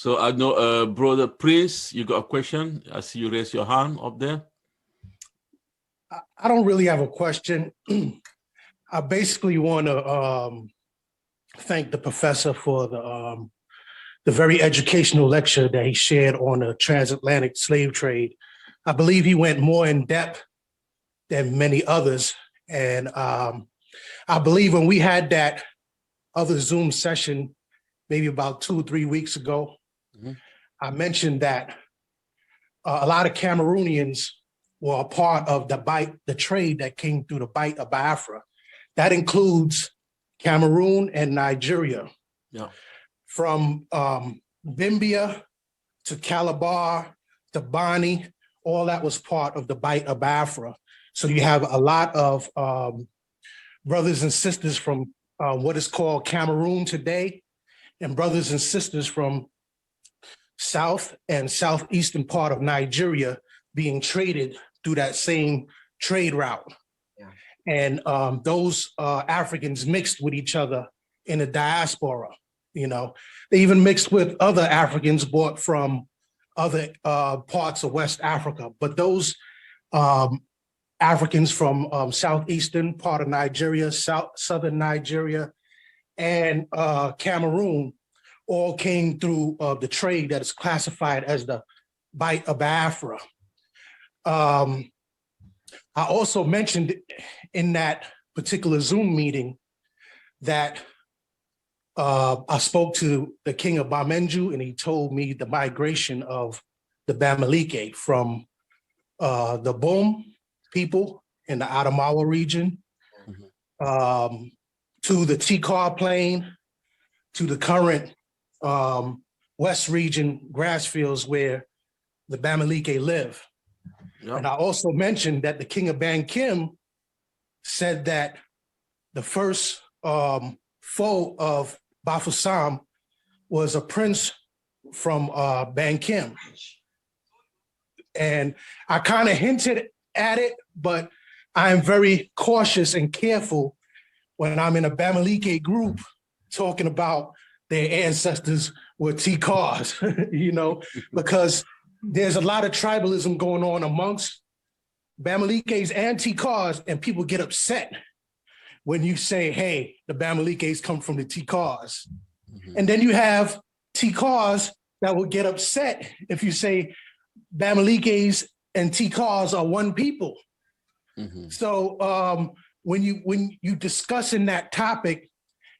So I know, Brother Prince, you got a question? I see you raise your hand up there. I don't really have a question. I basically want to thank the professor for the very educational lecture that he shared on the transatlantic slave trade. I believe he went more in depth than many others. And I believe when we had that other Zoom session, maybe about 2 or 3 weeks ago, I mentioned that a lot of Cameroonians were a part of the trade that came through the Bight of Biafra. That includes Cameroon and Nigeria. Yeah. From Bimbia to Calabar to Bani, all that was part of the Bight of Biafra. So you have a lot of brothers and sisters from what is called Cameroon today, and brothers and sisters from south and southeastern part of Nigeria being traded through that same trade route. Yeah. And those Africans mixed with each other in the diaspora. You know, they even mixed with other Africans brought from other parts of West Africa. But those Africans from southeastern part of Nigeria, southern Nigeria, and Cameroon all came through the trade that is classified as the Bight of Biafra. I also mentioned in that particular Zoom meeting that I spoke to the king of Bamenju, and he told me the migration of the Bamileke from the Bom people in the Adamawa region to the Tikar Plain, to the current West region grass fields where the Bamileke live. Yep. And I also mentioned that the king of Bankim said that the first foe of Bafusam was a prince from Bankim. And I kind of hinted at it, but I'm very cautious and careful when I'm in a Bamileke group talking about their ancestors were Tikars, you know, because there's a lot of tribalism going on amongst Bamilekes and Tikars, and people get upset when you say, hey, the Bamilekes come from the Tikars. And then you have Tikars that will get upset if you say Bamilekes and Tikars are one people. So when you discussing that topic,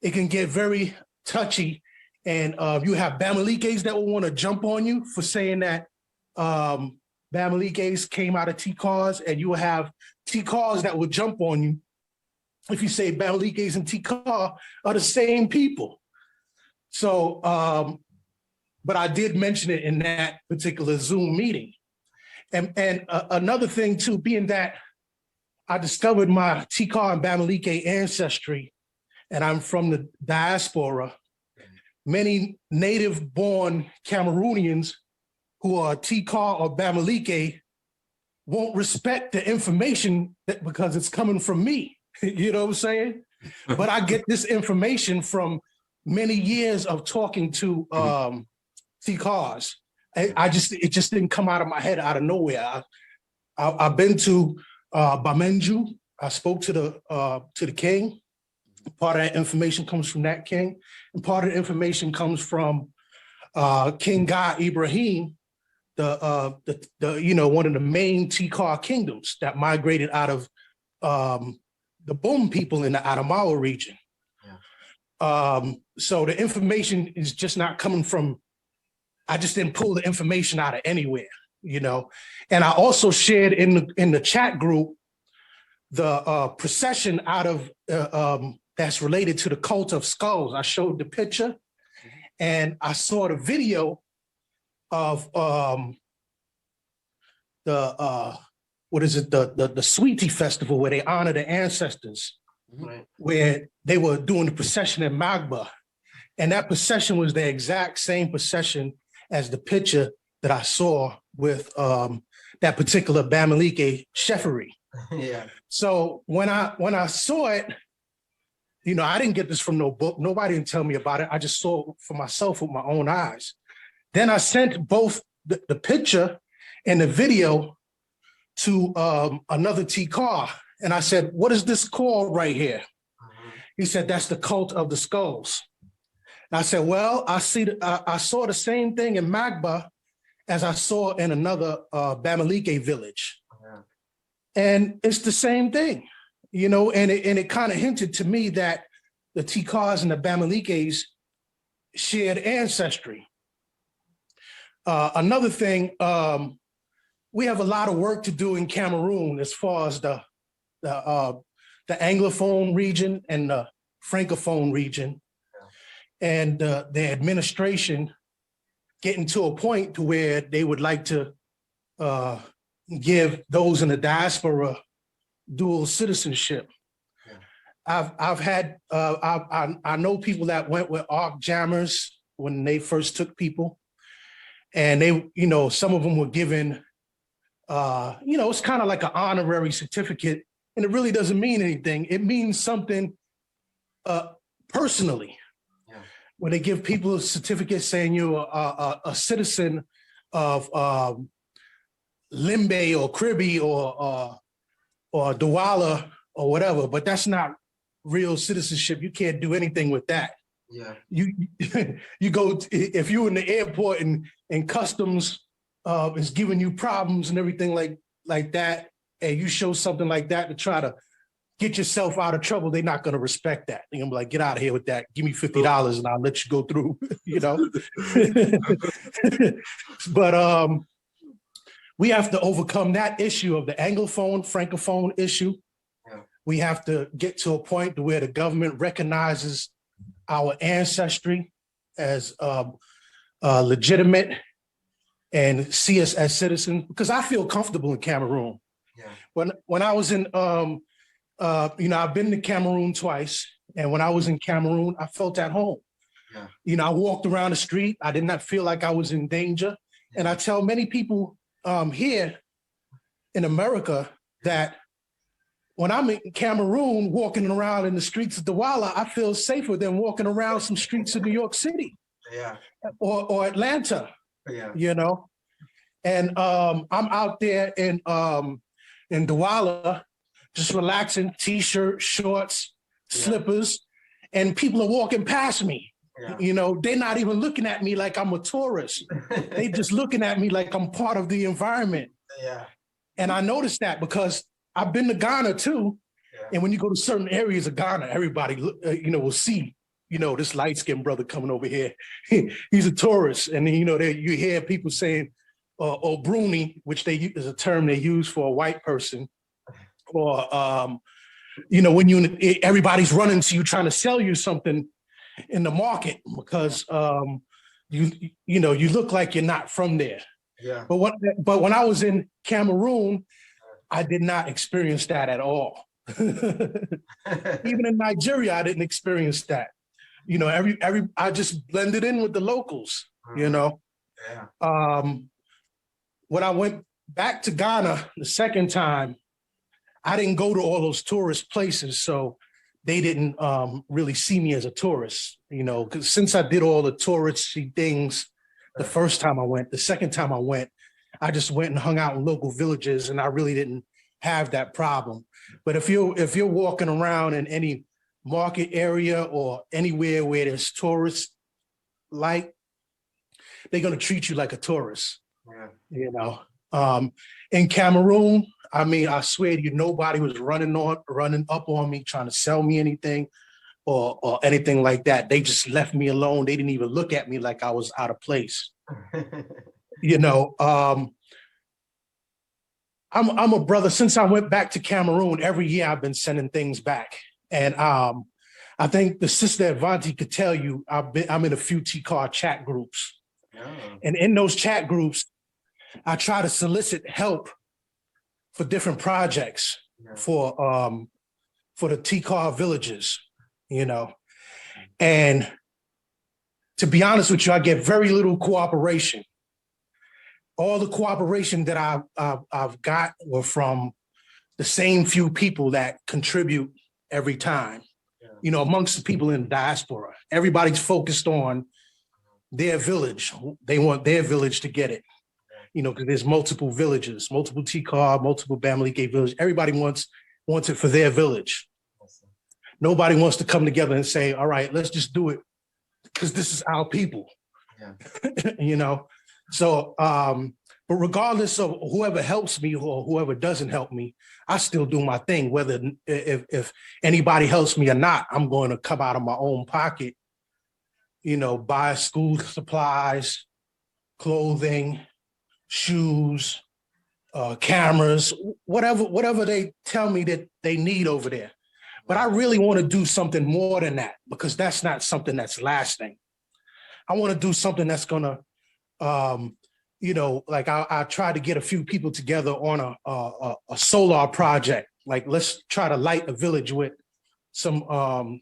it can get very touchy, and you have Bamilekes that will want to jump on you for saying that Bamilekes came out of Tikars, and you will have Tikars that will jump on you if you say Bamilekes and Tikar are the same people. So, but I did mention it in that particular Zoom meeting. And another thing too, being that I discovered my Tikar and Bamileke ancestry, and I'm from the diaspora, many native-born Cameroonians who are Tikar or Bamileke won't respect the information because it's coming from me. You know what I'm saying? But I get this information from many years of talking to Tikars. It just didn't come out of my head out of nowhere. I've been to Bamenju. I spoke to the king. Part of that information comes from that king, and part of the information comes from King Ga Ibrahim, the one of the main Tikar kingdoms that migrated out of the Bum people in the Adamawa region. Yeah. So the information is just not coming from. I just didn't pull the information out of anywhere, you know. And I also shared in the chat group the procession out of that's related to the cult of skulls. I showed the picture, and I saw the video of the Sweetie Festival where they honor the ancestors, where they were doing the procession in Magba. And that procession was the exact same procession as the picture that I saw with that particular Bamileke chefery. Yeah. So when I saw it, you know, I didn't get this from no book. Nobody didn't tell me about it. I just saw it for myself with my own eyes. Then I sent both the picture and the video to another T-Car. And I said, what is this called right here? He said, that's the cult of the skulls. And I said, well, I saw the same thing in Magba as I saw in another Bamileke village. Yeah. And it's the same thing, and it kind of hinted to me that the T-Cars and the Bamilekes shared ancestry. Another thing, we have a lot of work to do in Cameroon as far as the Anglophone region and the Francophone region, and the administration getting to a point to where they would like to give those in the diaspora dual citizenship. I know people that went with ARC jammers when they first took people, and they, some of them were given, it's kind of like an honorary certificate, and it really doesn't mean anything. It means something personally. Yeah. When they give people a certificate saying you're a citizen of Limbe or Kribi or Douala or whatever, but that's not real citizenship. You can't do anything with that. Yeah. You go if you're in the airport and customs is giving you problems and everything like that, and you show something like that to try to get yourself out of trouble, they're not going to respect that. They're going to be like, get out of here with that. Give me $50 and I'll let you go through, But we have to overcome that issue of the Anglophone, Francophone issue. Yeah. We have to get to a point to where the government recognizes our ancestry as legitimate and see us as citizens, because I feel comfortable in Cameroon. Yeah. When I was in, I've been to Cameroon twice, and when I was in Cameroon, I felt at home. Yeah. I walked around the street. I did not feel like I was in danger. Yeah. And I tell many people here in America that when I'm in Cameroon, walking around in the streets of Douala, I feel safer than walking around some streets of New York City, yeah, or Atlanta, yeah, And I'm out there in Douala, just relaxing, t-shirt, shorts, slippers, and people are walking past me. Yeah. They're not even looking at me like I'm a tourist. They just looking at me like I'm part of the environment. Yeah. And I noticed that because I've been to Ghana too. Yeah. And when you go to certain areas of Ghana, everybody, will see, this light-skinned brother coming over here. He's a tourist. And you hear people saying, Bruni, which is a term they use for a white person. Or, when everybody's running to you trying to sell you something in the market because you look like you're not from there. Yeah. But when I was in Cameroon, I did not experience that at all. Even in Nigeria, I didn't experience that. I just blended in with the locals. Yeah. When I went back to Ghana the second time, I didn't go to all those tourist places, so they didn't really see me as a tourist, because since I did all the touristy things the first time I went, the second time I went, I just went and hung out in local villages, and I really didn't have that problem. But if you're walking around in any market area or anywhere where there's tourists, they're going to treat you like a tourist. Yeah. In Cameroon, I swear to you, nobody was running up on me trying to sell me anything or anything like that. They just left me alone. They didn't even look at me like I was out of place. I'm a brother. Since I went back to Cameroon, every year I've been sending things back. And I think the sister Avanti could tell you, I'm in a few T-Car chat groups. Oh. And in those chat groups, I try to solicit help for different projects for the T-Car villages, And to be honest with you, I get very little cooperation. All the cooperation that I've got were from the same few people that contribute every time, amongst the people in the diaspora. Everybody's focused on their village. They want their village to get it, because there's multiple villages, multiple Tikar, multiple Bamileke village. Everybody wants it for their village. Nobody wants to come together and say, all right, let's just do it because this is our people. Yeah. So, but regardless of whoever helps me or whoever doesn't help me, I still do my thing. Whether if anybody helps me or not, I'm going to come out of my own pocket, buy school supplies, clothing, shoes, cameras, whatever they tell me that they need over there. But I really want to do something more than that, because that's not something that's lasting. I want to do something that's going to, like I tried to get a few people together on a solar project. Like, let's try to light a village with some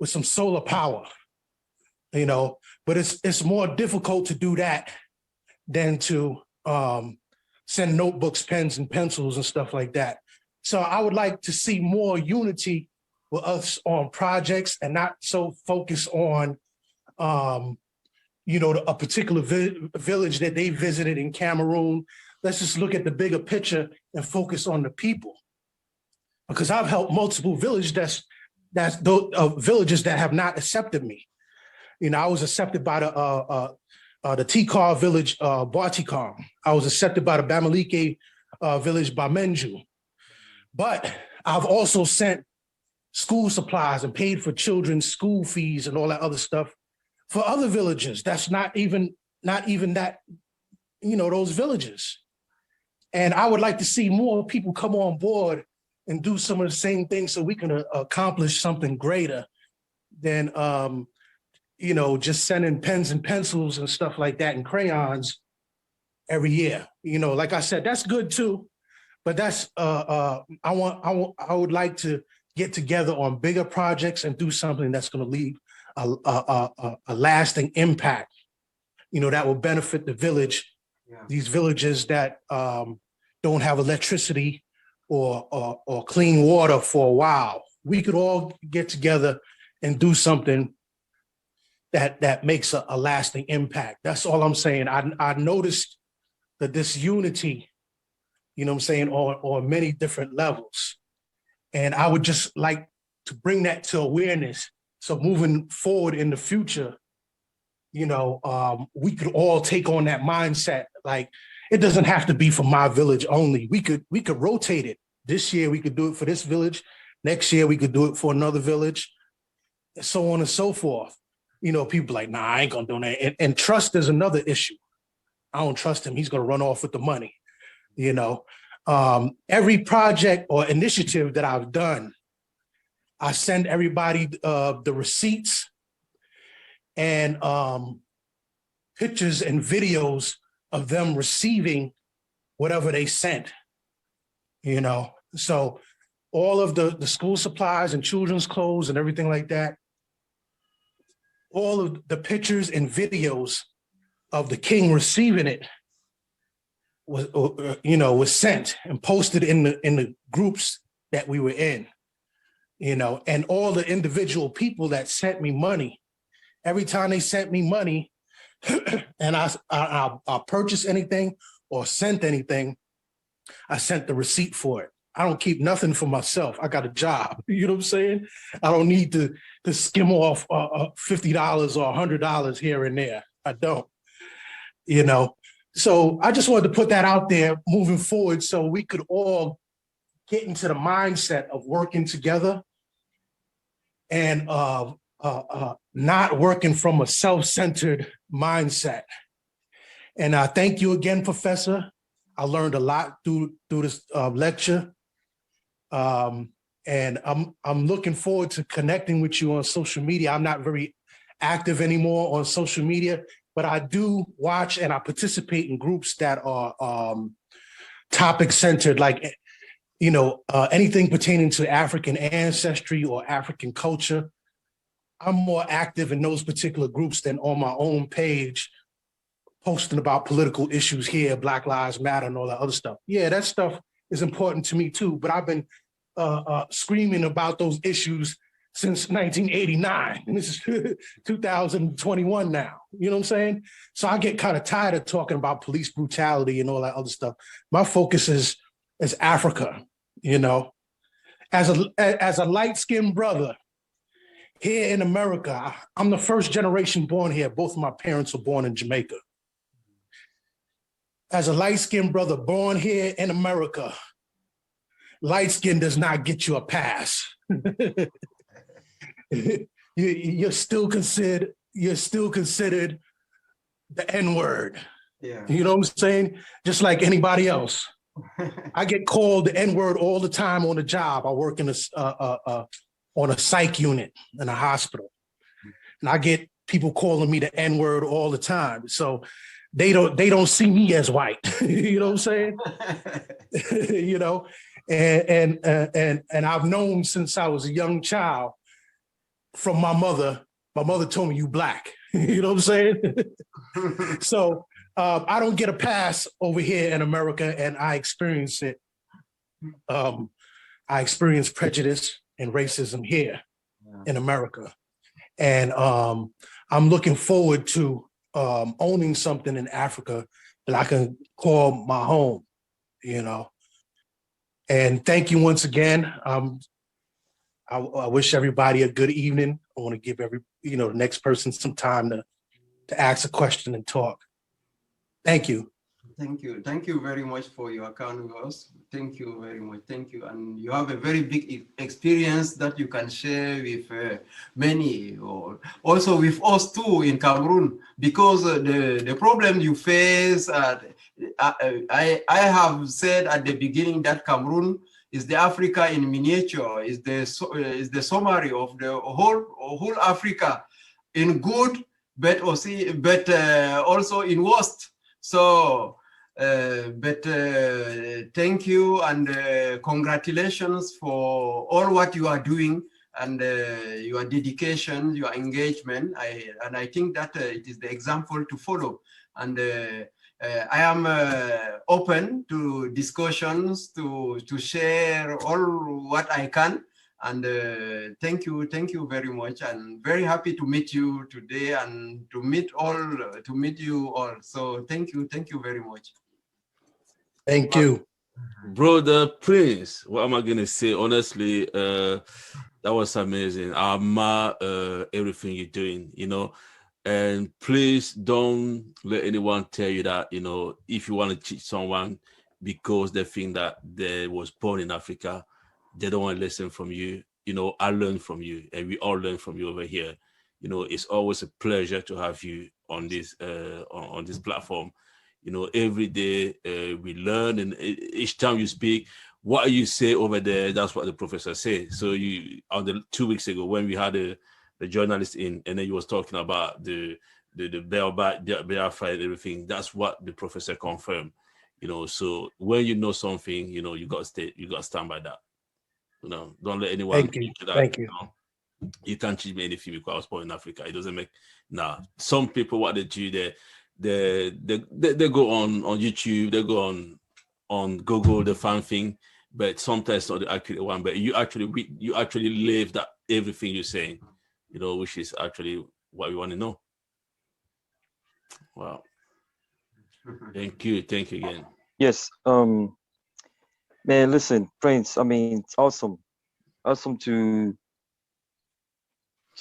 solar power, but it's more difficult to do that than to send notebooks, pens, and pencils and stuff like that. So I would like to see more unity with us on projects and not so focused on, a particular village that they visited in Cameroon. Let's just look at the bigger picture and focus on the people. Because I've helped multiple villages villages that have not accepted me. I was accepted by the Tikar village, Bartikar. I was accepted by the Bamileke village, Bamenju. But I've also sent school supplies and paid for children's school fees and all that other stuff for other villages. That's not even that, those villages. And I would like to see more people come on board and do some of the same things so we can accomplish something greater than, just sending pens and pencils and stuff like that and crayons every year. Like I said, that's good too. But that's I would like to get together on bigger projects and do something that's going to leave a lasting impact, that will benefit the village. Yeah. These villages that don't have electricity or clean water for a while. We could all get together and do something that makes a lasting impact. That's all I'm saying. I noticed that this unity, on many different levels. And I would just like to bring that to awareness. So moving forward in the future, we could all take on that mindset. Like, it doesn't have to be for my village only. We could rotate it. This year we could do it for this village. Next year we could do it for another village, and so on and so forth. People like, nah, I ain't gonna do that. And trust is another issue. I don't trust him. He's gonna run off with the money. Every project or initiative that I've done, I send everybody the receipts and pictures and videos of them receiving whatever they sent, So all of the school supplies and children's clothes and everything like that, all of the pictures and videos of the king receiving it was sent and posted in the groups that we were in, and all the individual people that sent me money. Every time they sent me money and I purchased anything or sent anything, I sent the receipt for it. I don't keep nothing for myself. I got a job. You know what I'm saying? I don't need to skim off $50 or $100 here and there. I don't, So I just wanted to put that out there moving forward so we could all get into the mindset of working together and not working from a self-centered mindset. And thank you again, Professor. I learned a lot through this lecture. And I'm looking forward to connecting with you on social media. I'm not very active anymore on social media, but I do watch and I participate in groups that are topic centered, like, anything pertaining to African ancestry or African culture. I'm more active in those particular groups than on my own page, posting about political issues here, Black Lives Matter and all that other stuff. Yeah, that stuff is important to me too, but I've been screaming about those issues since 1989, and this is 2021 now. You know what I'm saying? So I get kind of tired of talking about police brutality and all that other stuff. My focus is Africa. You know, as a light-skinned brother here in America, I'm the first generation born here. Both of my parents were born in Jamaica. As a light-skinned brother born here in America, light skin does not get you a pass. You're still considered the N-word. Yeah. You know what I'm saying? Just like anybody else. I get called the N-word all the time on the job. I work in on a psych unit in a hospital, and I get people calling me the N-word all the time. So they don't see me as white. You know what I'm saying? You know, and I've known since I was a young child from my mother. My mother told me, "You black." You know what I'm saying? So I don't get a pass over here in America, and I experience it. I experience prejudice and racism here in America, and I'm looking forward to owning something in Africa that I can call my home. You know, and thank you once again. I wish everybody a good evening. I want to give the next person some time to ask a question and talk. Thank you. Thank you. Thank you very much for your account with us. Thank you very much. Thank you. And you have a very big experience that you can share with many, or also with us too in Cameroon, because the problem you face, I have said at the beginning that Cameroon is the Africa in miniature, is the summary of the whole Africa in good, but also in worst. So, thank you and congratulations for all what you are doing and your dedication, your engagement. I think that it is the example to follow. And I am open to discussions, to share all what I can. And thank you very much. And very happy to meet you today and to meet you all. So thank you very much. Thank you. Brother Prince, what am I gonna say? Honestly, that was amazing. I admire everything you're doing, you know. And please don't let anyone tell you that, you know, if you want to cheat someone because they think that they was born in Africa, they don't want to listen from you. You know, I learn from you, and we all learn from you over here. You know, it's always a pleasure to have you on this on this platform. You know, every day we learn, and each time you speak, what you say over there, that's what the professor says. So you, on the 2 weeks ago when we had the journalist in, and then he was talking about the bear fight and everything. That's what the professor confirmed. You know, so when you know something, you know, you got to stand by that. You know, don't let anyone Thank you. teach you that. Thank you. You can't teach me anything because I was born in Africa. It doesn't make some people, what they do, they go on YouTube, they go on Google, the fan thing, but sometimes not the accurate one. But you actually live that everything you're saying, you know, which is actually what we want to know. Wow. Thank you again. Yes. Man, listen, Prince. I mean, it's awesome to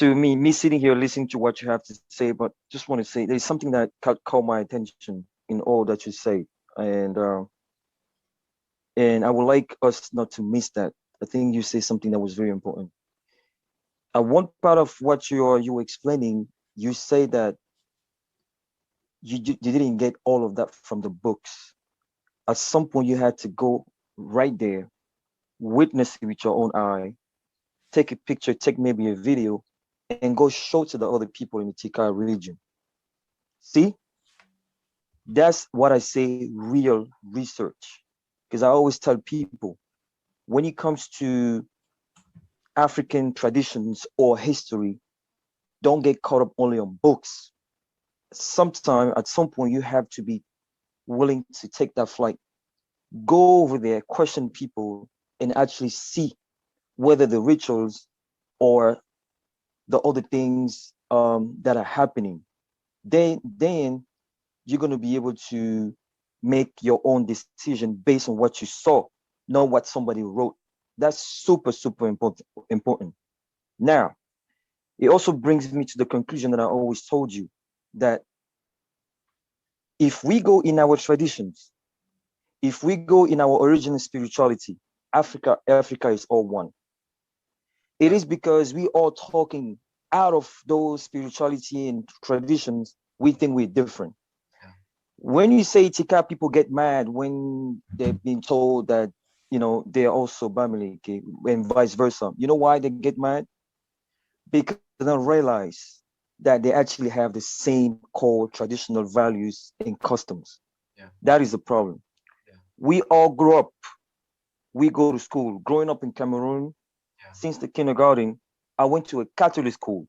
me sitting here listening to what you have to say. But just want to say there's something that caught my attention in all that you say, and I would like us not to miss that. I think you say something that was very important. One part of what you were explaining, you say that you didn't get all of that from the books. At some point, you had to go right there, witness it with your own eye, take a picture, take maybe a video, and go show to the other people in the Tika region. See, that's what I say, real research. Because I always tell people, when it comes to African traditions or history, don't get caught up only on books. Sometime, at some point, you have to be willing to take that flight, go over there, question people, and actually see whether the rituals or the other things that are happening, then you're going to be able to make your own decision based on what you saw, not what somebody wrote. That's super, super important. Now, it also brings me to the conclusion that I always told you, that if we go in our traditions, if we go in our original spirituality, Africa is all one. It is because we are talking out of those spirituality and traditions, we think we're different. When you say Tika, people get mad when they've been told that, they're also Bamileke and vice versa. You know why they get mad? Because they don't realize that they actually have the same core traditional values and customs. That is the problem. We all grow up, we go to school. Growing up in Cameroon, since the kindergarten, I went to a Catholic school.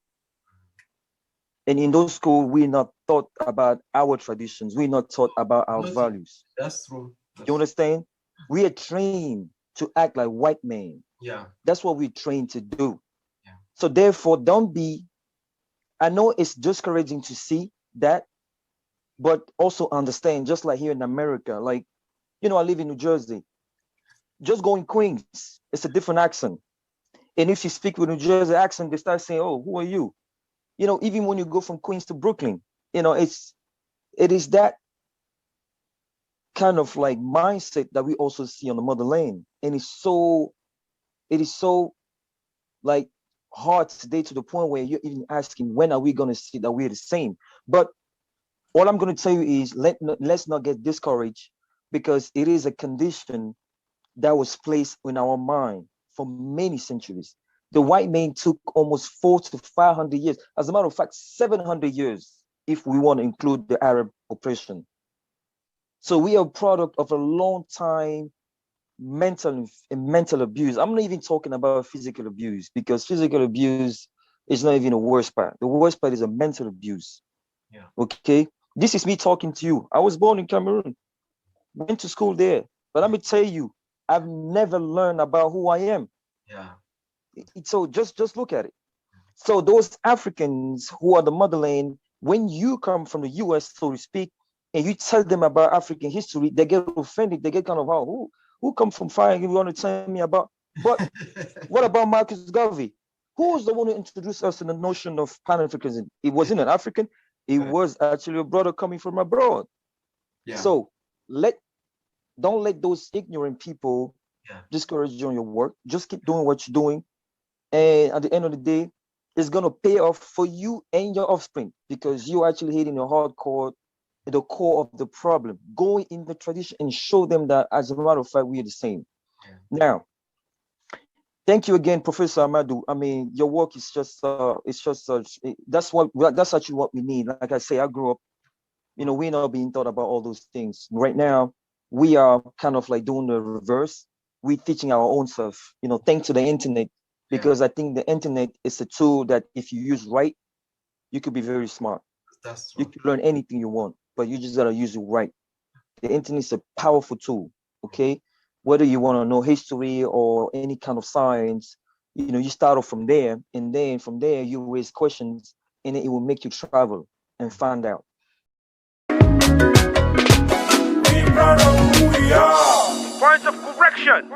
And in those schools, we're not taught about our traditions. We're not taught about our values. That's true. You understand? We are trained to act like white men. Yeah. That's what we're trained to do. Yeah. So therefore, I know it's discouraging to see that, but also understand, just like here in America, like, I live in New Jersey. Just go in Queens, it's a different accent. And if you speak with New Jersey accent, they start saying, "Oh, who are you?" Even when you go from Queens to Brooklyn, it is that kind of like mindset that we also see on the motherland. And it is so like hard today, to the point where you're even asking, when are we going to see that we're the same? But all I'm going to tell you is, let's not get discouraged, because it is a condition that was placed in our mind for many centuries. The white man took almost 400 to 500 years. As a matter of fact, 700 years, if we want to include the Arab oppression. So we are a product of a long time mental abuse. I'm not even talking about physical abuse, because physical abuse is not even the worst part. The worst part is a mental abuse. Yeah. Okay. This is me talking to you. I was born in Cameroon, went to school there, but let me tell you, I've never learned about who I am. Yeah. So just look at it. So those Africans who are the motherland, when you come from the US, so to speak, and you tell them about African history, they get offended. They get kind of, who come from fire and you want to tell me about? But what about Marcus Garvey? Who was the one who introduced us to the notion of Pan-Africanism? It wasn't an African. It was actually a brother coming from abroad. Yeah. So don't let those ignorant people discourage you on your work. Just keep doing what you're doing. And at the end of the day, it's going to pay off for you and your offspring, because you're actually hitting the hardcore, the core of the problem. Go in the tradition and show them that, as a matter of fact, we are the same. Yeah. Now, thank you again, Professor Amadou. I mean, your work is just, that's actually what we need. Like I say, I grew up, we're not being taught about all those things. Right now, we are kind of like doing the reverse. We're teaching our own self, thanks to the internet, because I think the internet is a tool that if you use right, you could be very smart. That's true. You can learn anything you want, but you just gotta use it right. The internet is a powerful tool, okay? Whether you want to know history or any kind of science, you start off from there, and then from there you raise questions, and it will make you travel and find out. Be proud of who we are. Points of correction.